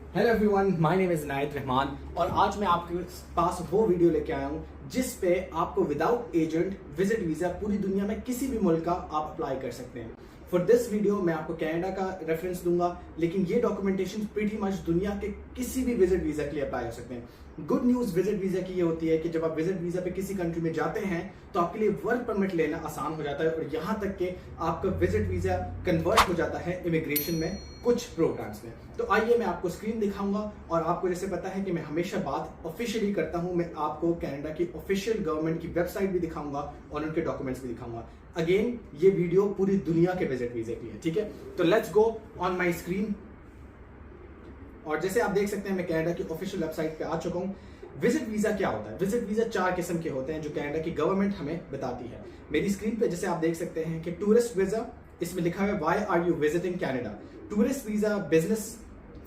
Hello everyone, my name is Nayat Rahman और आज मैं आपके पास वो वीडियो लेके आया हूँ जिस पे आपको विदाउट एजेंट विजिट वीजा पूरी दुनिया में किसी भी मुल्क का आप अप्लाई कर सकते हैं। फॉर दिस वीडियो मैं आपको कनाडा का रेफरेंस दूंगा, लेकिन ये डॉक्यूमेंटेशन प्रीटी मच दुनिया के किसी भी विजिट वीजा के लिए अप्लाई हो सकते हैं। गुड न्यूज विजिट वीजा की ये होती है कि जब आप विजिट वीजा पे किसी कंट्री में जाते हैं तो आपके लिए वर्क परमिट लेना आसान हो जाता है और यहाँ तक कि आपका विजिट वीजा कन्वर्ट हो जाता है इमिग्रेशन में कुछ प्रोग्राम्स में। तो आइए मैं आपको स्क्रीन दिखाऊंगा और आपको जैसे पता है कि मैं हमेशा बात ऑफिशियली करता हूं, मैं आपको कनाडा की ऑफिशियल गवर्नमेंट की वेबसाइट भी दिखाऊंगा और उनके डॉक्यूमेंट्स भी दिखाऊंगा। अगेन ये वीडियो पूरी दुनिया के विजिट वीजे की है, ठीक है। तो let's go on my screen और जैसे आप देख सकते हैं मैं कनाडा की ऑफिशियल वेबसाइट पे आ चुका हूं। विजिट वीजा क्या होता है? विजिट वीजा 4 किस्म के होते हैं जो कनाडा की गवर्नमेंट हमें बताती है। मेरी स्क्रीन पे जैसे आप देख सकते हैं कि टूरिस्ट वीजा, इसमें लिखा हुआ है why are you visiting Canada. Tourist visa, business,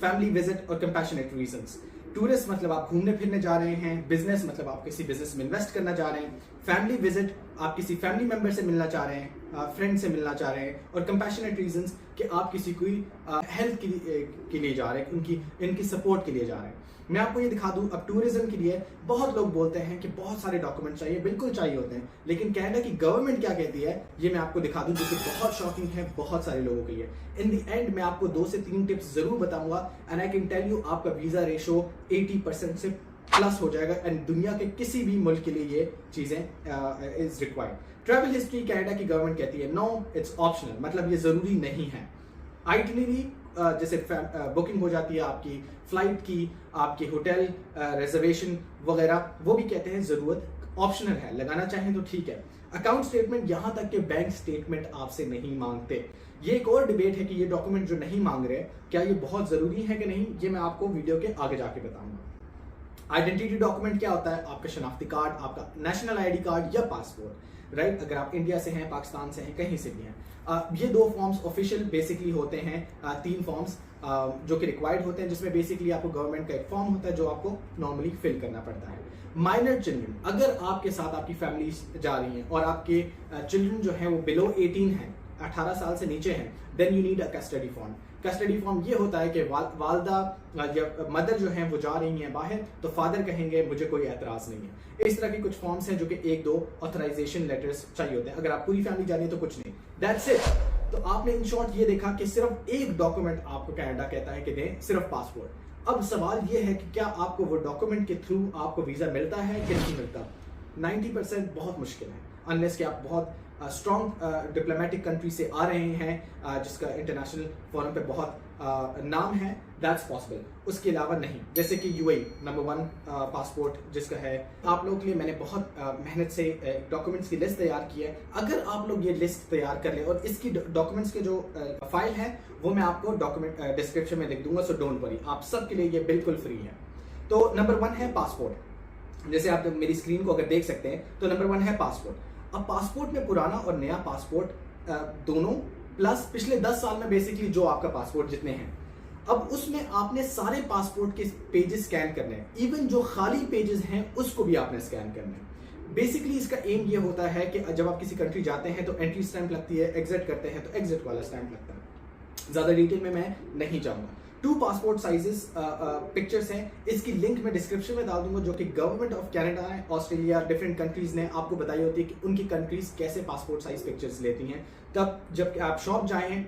family visit और कंपैशनेट रीजंस। टूरिस्ट मतलब आप घूमने फिरने जा रहे हैं, बिजनेस मतलब आप किसी बिजनेस में इन्वेस्ट करना चाह रहे हैं, फैमिली विजिट आप किसी फैमिली मेंबर से मिलना चाह रहे हैं, फ्रेंड से मिलना चाह रहे हैं, और कंपैशनेट रीजंस कि आप किसी कोई हेल्थ के लिए जा रहे हैं, इनकी सपोर्ट के लिए जा रहे हैं। मैं आपको ये दिखा दूं, अब टूरिज्म के लिए बहुत लोग बोलते हैं कि बहुत सारे डॉक्यूमेंट चाहिए, बिल्कुल चाहिए होते हैं, लेकिन कनाडा की गवर्नमेंट क्या कहती है ये मैं आपको दिखा दूं, जो कि बहुत शॉकिंग है बहुत सारे लोगों के लिए। इन द एंड मैं आपको 2 से 3 टिप्स जरूर बताऊंगा and I can tell you आपका वीजा रेशो 80% से प्लस हो जाएगा एंड दुनिया के किसी भी मुल्क के लिए ये चीजें is required. Travel history Canada की गवर्नमेंट कहती है नो इट्स ऑप्शनल, मतलब ये जरूरी नहीं है। आइटिनरी जैसे बुकिंग हो जाती है आपकी फ्लाइट की, आपकी होटल रिजर्वेशन वगैरह, वो भी कहते हैं जरूरत ऑप्शनल है, लगाना चाहें तो ठीक है। अकाउंट स्टेटमेंट, यहां तक कि बैंक स्टेटमेंट आपसे नहीं मांगते। ये एक और डिबेट है कि ये डॉक्यूमेंट जो नहीं मांग रहे क्या ये बहुत जरूरी है कि नहीं, ये मैं आपको वीडियो के आगे जाके बताऊंगा। आइडेंटिटी डॉक्यूमेंट क्या होता है? आपका शनाख्ती कार्ड, आपका नेशनल आईडी कार्ड या पासपोर्ट, राइट। अगर आप इंडिया से हैं, पाकिस्तान से हैं, कहीं से भी हैं, ये 2 फॉर्म्स ऑफिशियल बेसिकली होते हैं। 3 फॉर्म्स जो कि रिक्वायर्ड होते हैं, जिसमें बेसिकली आपको गवर्नमेंट का एक फॉर्म होता है जो आपको नॉर्मली फिल करना पड़ता है। माइनर चिल्ड्रन, अगर आपके साथ आपकी फैमिली जा रही है और आपके चिल्ड्रन जो है वो बिलो 18 है, 18 साल से नीचे हैं, then you need a custody form. Custody form ये होता है कि वालदा या मदर जो है वो जा रही हैं बाहर, तो फादर कहेंगे मुझे कोई एतराज नहीं है। इस तरह के कुछ फॉर्म्स हैं जो कि 1-2 ऑथराइजेशन लेटर्स चाहिए होते हैं। अगर आप पूरी फैमिली जा रही है तो कुछ नहीं, दैट्स इट। तो आपने इन शॉर्ट ये देखा कि सिर्फ एक डॉक्यूमेंट आपको कनाडा कहता है कि दें, सिर्फ पासपोर्ट। अब सवाल ये है कि क्या आपको वो डॉक्यूमेंट के थ्रू आपको वीजा मिलता है कि नहीं मिलता? 90% बहुत मुश्किल है, अनलेस कि आप बहुत स्ट्रॉन्ग डिप्लोमेटिक कंट्री से आ रहे हैं जिसका इंटरनेशनल फोरम पे बहुत नाम है, दैट्स पॉसिबल। उसके अलावा नहीं, जैसे कि यूएई नंबर 1 पासपोर्ट जिसका है। आप लोगों के लिए मैंने बहुत मेहनत से डॉक्यूमेंट्स की लिस्ट तैयार की है। अगर आप लोग ये लिस्ट तैयार कर ले और इसकी डॉक्यूमेंट्स के जो फाइल है वो मैं आपको डॉक्यूमेंट डिस्क्रिप्शन में लिख दूंगा, सो डोंट वरी, आप सबके लिए ये बिल्कुल फ्री है। तो नंबर 1 है पासपोर्ट। जैसे आप मेरी स्क्रीन को अगर देख सकते हैं तो नंबर 1 है पासपोर्ट। अब पासपोर्ट में पुराना और नया पासपोर्ट दोनों, प्लस पिछले 10 साल में बेसिकली जो आपका पासपोर्ट जितने हैं, अब उसमें आपने सारे पासपोर्ट के पेजेस स्कैन करने हैं, इवन जो खाली पेजेस हैं उसको भी आपने स्कैन करना है। बेसिकली इसका एम ये होता है कि जब आप किसी कंट्री जाते हैं तो एंट्री स्टैंप लगती है, एग्जिट करते हैं तो एग्जिट वाला स्टैंप लगता है। ज्यादा डिटेल में मैं नहीं जाऊंगा। 2 पासपोर्ट साइजेस पिक्चर्स हैं, इसकी लिंक मैं डिस्क्रिप्शन में डाल दूंगा, जो कि गवर्नमेंट ऑफ कनाडा है, ऑस्ट्रेलिया, डिफरेंट कंट्रीज ने आपको बताई होती है कि उनकी कंट्रीज कैसे पासपोर्ट साइज पिक्चर्स लेती हैं। तब जब आप शॉप जाएं,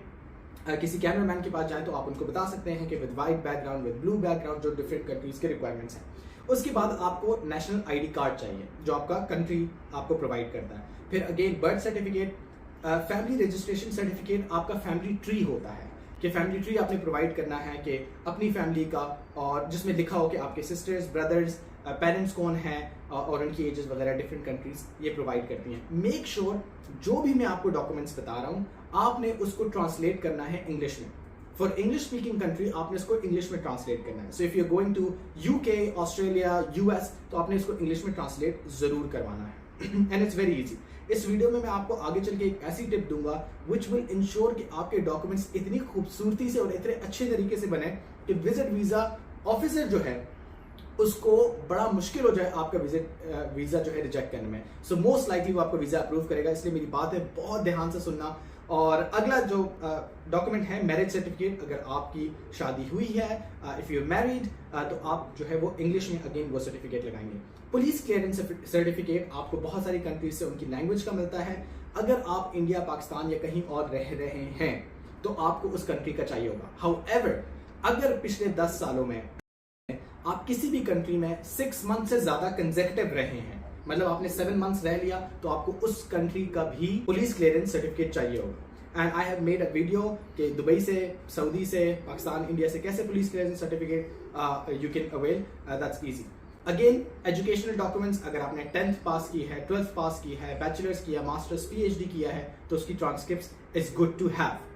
किसी कैमरामैन के पास जाएं, तो आप उनको बता सकते हैं कि with white background, with blue background, जो डिफरेंट कंट्रीज के रिक्वायरमेंट्स हैं। उसके बाद आपको नेशनल आईडी कार्ड चाहिए जो आपका कंट्री आपको प्रोवाइड करता है। फिर again birth certificate, family registration certificate, आपका फैमिली ट्री होता है कि फैमिली ट्री आपने प्रोवाइड करना है कि अपनी फैमिली का, और जिसमें लिखा हो कि आपके सिस्टर्स, ब्रदर्स, पेरेंट्स कौन हैं और उनकी एजेस वगैरह डिफरेंट कंट्रीज ये प्रोवाइड करती हैं। मेक श्योर जो भी मैं आपको डॉक्यूमेंट्स बता रहा हूँ आपने उसको ट्रांसलेट करना है इंग्लिश में। फॉर इंग्लिश स्पीकिंग कंट्री आपने इसको इंग्लिश में ट्रांसलेट करना है। So if you are going to UK, Australia, US, तो आपने इसको इंग्लिश में ट्रांसलेट जरूर करवाना है एंड इट्स वेरी इजी। इस वीडियो में मैं आपको आगे चल के एक ऐसी टिप दूंगा विच विल इंश्योर कि आपके डॉक्यूमेंट्स इतनी खूबसूरती से और इतने अच्छे तरीके से बने कि विजिट वीजा ऑफिसर जो है उसको बड़ा मुश्किल हो जाए आपका वीजा जो है रिजेक्ट करने में। सो मोस्ट लाइकली वो आपका वीजा अप्रूव करेगा। इसलिए मेरी बात है बहुत ध्यान से सुनना और अगला जो डॉक्यूमेंट है मैरिज सर्टिफिकेट। अगर आपकी शादी हुई है, इफ यू मैरिड, तो आप जो है वो इंग्लिश में अगेन वो सर्टिफिकेट लगाएंगे। पुलिस क्लियरेंस सर्टिफिकेट आपको बहुत सारी कंट्रीज से उनकी लैंग्वेज का मिलता है। अगर आप इंडिया, पाकिस्तान या कहीं और रह रहे हैं तो आपको उस कंट्री का चाहिए होगा। हाउएवर, अगर पिछले 10 सालों में आप किसी भी कंट्री में 6 मंथ से ज्यादा कंसेक्यूटिव रहे हैं, मतलब आपने 7 मंथ्स रह लिया, तो आपको उस कंट्री का भी पुलिस क्लियरेंस सर्टिफिकेट चाहिए होगा। And I have made a video कि दुबई से, सऊदी से, पाकिस्तान, इंडिया से कैसे police clearance certificate you can avail, that's easy. Again educational documents, अगर आपने 10th पास की है, 12th पास की है, बैचलर्स किया, मास्टर्स, पीएचडी किया है, तो उसकी transcript is good to have.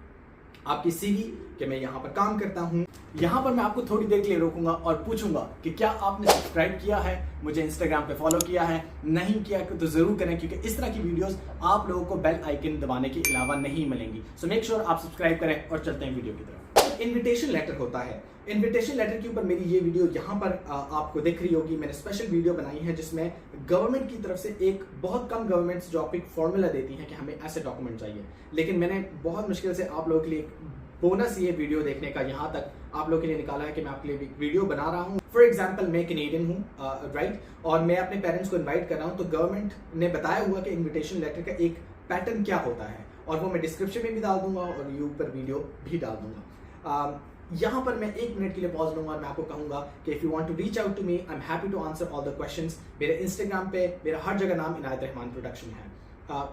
आपकी सीवी कि मैं यहाँ पर काम करता हूँ। यहाँ पर मैं आपको थोड़ी देर के लिए रोकूंगा और पूछूंगा कि क्या आपने सब्सक्राइब किया है, मुझे इंस्टाग्राम पे फॉलो किया है, नहीं किया तो जरूर करें, क्योंकि इस तरह की वीडियोस आप लोगों को बेल आइकन दबाने के अलावा नहीं मिलेंगी। सो मेक श्योर आप सब्सक्राइब करें और चलते हैं वीडियो की तरफ। इन्विटेशन लेटर होता है, इन्विटेशन लेटर के ऊपर मेरी ये वीडियो यहाँ पर आपको दिख रही होगी। मैंने स्पेशल वीडियो बनाई है जिसमें गवर्नमेंट की तरफ से एक बहुत कम गवर्नमेंट्स जो आपको एक फॉर्मूला देती हैं कि हमें ऐसे डॉक्यूमेंट चाहिए, लेकिन मैंने बहुत मुश्किल से आप लोगों के लिए बोनस ये वीडियो देखने का यहाँ तक आप लोगों के लिए निकाला है कि मैं आपके लिए वीडियो बना रहा हूँ। फॉर एग्जाम्पल, मैं कैनेडियन हूँ, राइट, और मैं अपने पेरेंट्स को इन्वाइट कर रहा हूँ, तो गवर्नमेंट ने बताया हुआ कि इन्विटेशन लेटर का एक पैटर्न क्या होता है, और वो मैं डिस्क्रिप्शन में भी डाल दूंगा और यूट्यूब पर वीडियो भी डाल दूंगा। यहाँ पर मैं 1 मिनट के लिए पॉज लूंगा और मैं आपको कहूंगा कि if you want to reach out to me, I am happy to answer all the questions. मेरे इंस्टाग्राम पे मेरा हर जगह नाम इनायत रहमान प्रोडक्शन है,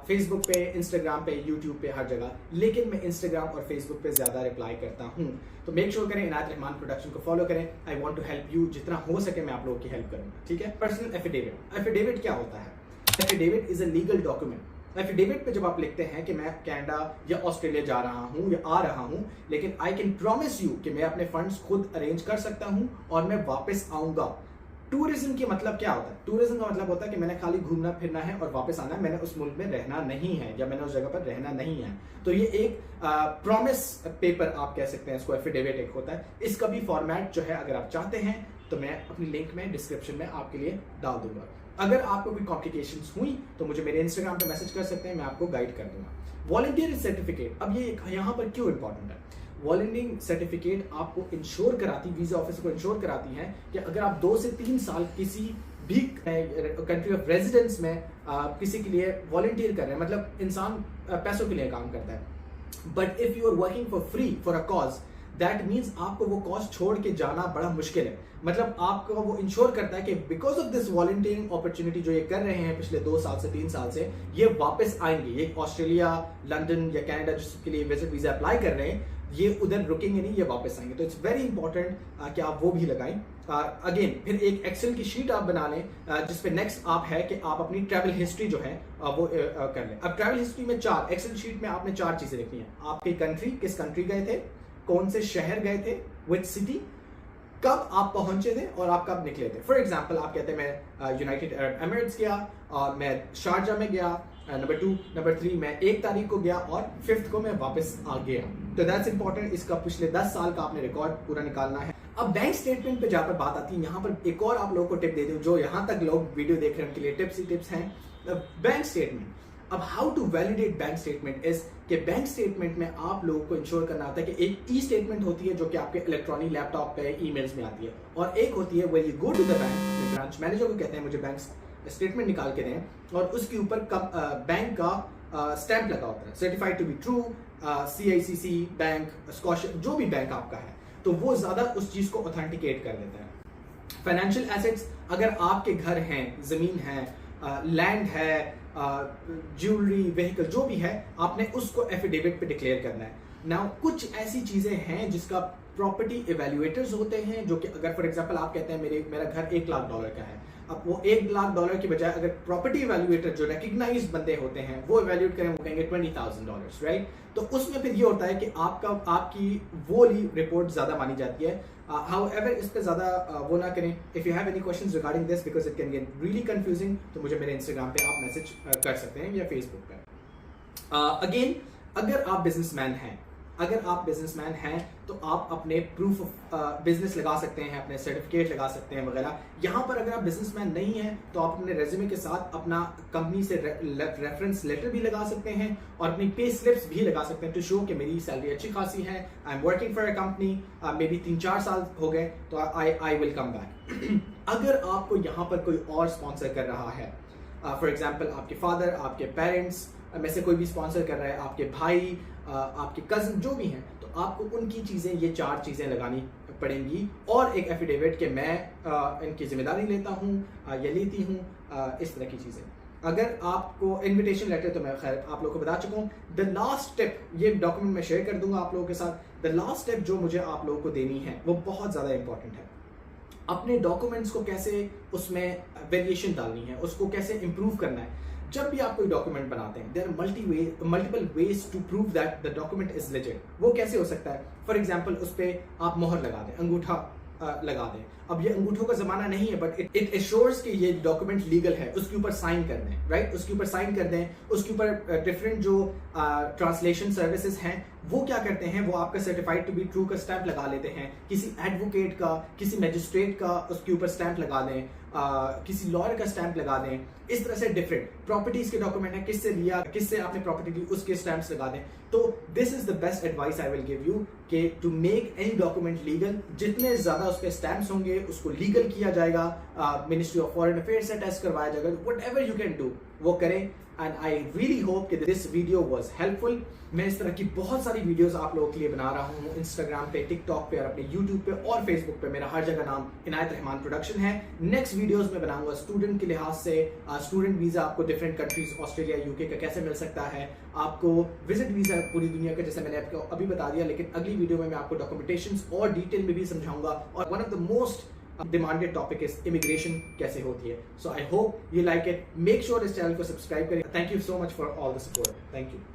फेसबुक पे, इंस्टाग्राम पे, यूट्यूब पे, हर जगह, लेकिन मैं इंस्टाग्राम और फेसबुक पे ज्यादा रिप्लाई करता हूँ। तो मेक श्योर करें इनायत रहमान प्रोडक्शन को फॉलो करें। I want to help you, जितना हो सके मैं आप लोगों की हेल्प करूंगा, ठीक है। पर्सनल एफिडेविट, एफिडेविट क्या होता है? Affidavit is a legal document. Affidavit पे जब आप लिखते हैं कि मैं कनाडा या ऑस्ट्रेलिया जा रहा हूं या आ रहा हूं, लेकिन आई कैन प्रॉमिस यू कि मैं अपने फंड्स खुद अरेंज कर सकता हूं और मैं वापस आऊंगा। टूरिज्म की मतलब क्या होता है? टूरिज्म का मतलब होता है कि मैंने खाली घूमना फिरना है और वापस आना है, मैंने उस मुल्क में रहना नहीं है या मैंने उस जगह पर रहना नहीं है। तो ये एक प्रॉमिस पेपर आप कह सकते हैं, इसको एफिडेविट एक होता है। इसका भी फॉर्मेट जो है, अगर आप चाहते हैं तो मैं अपनी लिंक में डिस्क्रिप्शन में आपके लिए डाल दूंगा। अगर आपको कोई कॉम्प्लिकेशंस हुई तो मुझे मेरे इंस्टाग्राम पे मैसेज कर सकते हैं, मैं आपको गाइड कर दूंगा। वॉलंटियर सर्टिफिकेट, अब ये यहाँ पर क्यों इंपॉर्टेंट है? वॉलंटियरिंग सर्टिफिकेट आपको इंश्योर कराती, वीजा ऑफिस को इंश्योर कराती है कि अगर आप 2 से 3 साल किसी भी कंट्री ऑफ रेजिडेंस में किसी के लिए वॉलंटियर कर रहे हैं, मतलब इंसान पैसों के लिए काम करता है, but if you are working for free for a cause, that means आपको वो कॉज छोड़ के जाना बड़ा मुश्किल है। मतलब आपको वो इंश्योर करता है कि because of this volunteering opportunity जो ये कर रहे हैं पिछले 2 साल से 3 साल से, ये वापस आएंगे। ये ऑस्ट्रेलिया, लंदन या कनाडा जिसके लिए विजिट वीजा अप्लाई कर रहे हैं, ये उधर रुकेंगे नहीं, ये वापस आएंगे। तो इट्स वेरी इंपॉर्टेंट कि आप वो भी लगाएं। अगेन फिर एक एक्सेल की शीट आप बना लें जिसपे नेक्स्ट आप है कि आप अपनी ट्रैवल हिस्ट्री जो है वो कर लें। अब ट्रैवल हिस्ट्री में एक्सेल शीट में आपने 4 चीजें लिखनी है। आपकी कंट्री, किस कंट्री गए थे, कौन से शहर गए थे, विच सिटी, कब आप पहुंचे थे और आप कब निकले थे। फॉर एग्जाम्पल, आप कहते हैं मैं यूनाइटेड अरब एमिरेट्स गया और मैं शारजा में गया, नंबर 2, नंबर 3 मैं 1 तारीख को गया और 5th को मैं वापस आ गया। तो दैट्स इंपॉर्टेंट। इसका पिछले 10 साल का आपने रिकॉर्ड पूरा निकालना है। अब बैंक स्टेटमेंट पे जहाँ पर बात आती है, यहाँ पर एक और आप लोगों को टिप दे दूं, जो यहाँ तक लोग वीडियो देख रहे हैं उनके लिए टिप्स ही टिप्स हैं। बैंक स्टेटमेंट, अब how to validate bank statement is कि बैंक स्टेटमेंट में आप लोगों को इंश्योर करना होता है कि एक ई स्टेटमेंट होती है जो कि आपके इलेक्ट्रॉनिक लैपटॉप पे, ईमेल्स में आती है, और एक होती है when you go to the bank, branch manager को कहते हैं मुझे बैंक स्टेटमेंट निकाल के दें, और उसके ऊपर बैंक का स्टैंप लगा होता है, certified to be true, CICC bank, स्कॉश, जो भी बैंक आपका है, तो वो ज्यादा उस चीज को ऑथेंटिकेट कर देता है। फाइनेंशियल एसेट्स, अगर आपके घर हैं, जमीन है, लैंड है, ज्वेलरी, व्हीकल, जो भी है, आपने उसको एफिडेविट पे डिक्लेयर करना है। नाउ कुछ ऐसी चीजें हैं जिसका प्रॉपर्टी इवेल्युएटर्स होते हैं, जो कि अगर फॉर एग्जांपल आप कहते हैं मेरा घर $1 लाख का है, अब वो $1 लाख की बजाय अगर प्रॉपर्टी इवेल्युएटर जो रिकग्नाइज्ड बंदे होते हैं वो इवेल्युएट करें, वो कहेंगे $20,000, राइट। तो उसमें फिर ये होता है कि आपकी वो रिपोर्ट ज्यादा मानी जाती है। हाउएवर इस पे ज्यादा वो ना करें। If you have any questions regarding this, because it can get really confusing, तो मुझे मेरे इंस्टाग्राम पे आप मैसेज कर सकते हैं या फेसबुक पे। अगेन, अगर आप बिजनेसमैन हैं अगर आप बिजनेसमैन हैं तो आप अपने प्रूफ ऑफ बिजनेस लगा सकते हैं, अपने सर्टिफिकेट लगा सकते हैं वगैरह। यहाँ पर अगर आप बिजनेसमैन नहीं हैं तो आप अपने रेज्यूमे के साथ अपना कंपनी से रेफरेंस लेटर भी लगा सकते हैं और अपनी पे स्लिप्स भी लगा सकते हैं टू शो कि मेरी सैलरी अच्छी खासी है, I am working for a company, may be 3-4 साल हो गए तो आई विल कम बैक। अगर आपको यहाँ पर कोई और स्पॉन्सर कर रहा है, फॉर एग्जाम्पल आपके फादर, आपके पेरेंट्स में से कोई भी स्पॉन्सर कर रहा है, आपके भाई, आपके कजन जो भी हैं, तो आपको उनकी चीज़ें, ये 4 चीज़ें लगानी पड़ेंगी और एक एफिडेविट कि मैं इनकी जिम्मेदारी लेता हूँ या लेती हूँ, इस तरह की चीज़ें। अगर आपको इनविटेशन लेटर, तो मैं खैर आप लोगों को बता चुका हूँ। द लास्ट स्टेप, ये डॉक्यूमेंट मैं शेयर कर दूंगा आप लोगों के साथ। द लास्ट स्टेप जो मुझे आप लोगों को देनी है वो बहुत ज़्यादा इंपॉर्टेंट है। अपने डॉक्यूमेंट्स को कैसे उसमें वेरिएशन डालनी है, उसको कैसे इंप्रूव करना है। जब भी आप कोई डॉक्यूमेंट बनाते हैं, there are multiple ways to prove that the document is legit. वो कैसे हो सकता है? फॉर एग्जांपल उस पे आप मोहर लगा दें, अंगूठा लगा दें। अब ये अंगूठों का जमाना नहीं है, बट इट एश्योर्स कि ये डॉक्यूमेंट लीगल है। उसके ऊपर साइन कर दें, राइट? उसके ऊपर साइन कर दें। उसके ऊपर डिफरेंट जो ट्रांसलेशन सर्विसेज हैं वो क्या करते हैं, वो आपका सर्टिफाइड टू बी ट्रू का स्टैंप लगा लेते हैं। किसी एडवोकेट का, किसी मैजिस्ट्रेट का उसके ऊपर स्टैंप लगा दें, किसी लॉयर का स्टैंप लगा दें। इस तरह से डिफरेंट प्रॉपर्टीज के डॉक्यूमेंट है, किससे लिया, किससे आपने प्रॉपर्टी ली, उसके स्टैंप्स लगा दें। तो this is the best advice I will give you कि to make any document legal, जितने ज्यादा उसके स्टैंप्स होंगे उसको लीगल किया जाएगा, मिनिस्ट्री ऑफ फॉरेन अफेयर्स से टेस्ट करवाया जाएगा। व्हाटएवर यू कैन डू वो करें। एंड आई रियली होप कि दिस वीडियो वाज हेल्पफुल। मैं इस तरह की बहुत सारी वीडियोस आप लोगों के लिए बना रहा हूँ, इंस्टाग्राम पे, टिकटॉक पे और अपने यूट्यूब पे और फेसबुक पे। मेरा हर जगह नाम इनायत रहमान प्रोडक्शन है। नेक्स्ट वीडियोस में बनाऊंगा स्टूडेंट के लिहाज से, स्टूडेंट वीजा आपको डिफरेंट कंट्रीज, ऑस्ट्रेलिया, यूके का कैसे मिल सकता है, आपको विजिट वीजा पूरी दुनिया का, जैसे मैंने आपको अभी बता दिया। लेकिन अगली वीडियो में मैं आपको डॉक्यूमेंटेशंस और डिटेल में भी समझाऊंगा। और one of the most demanded topic is immigration कैसे होती है। So I hope you like it. Make sure इस चैनल को सब्सक्राइब करें। Thank you so much for all the support. Thank you.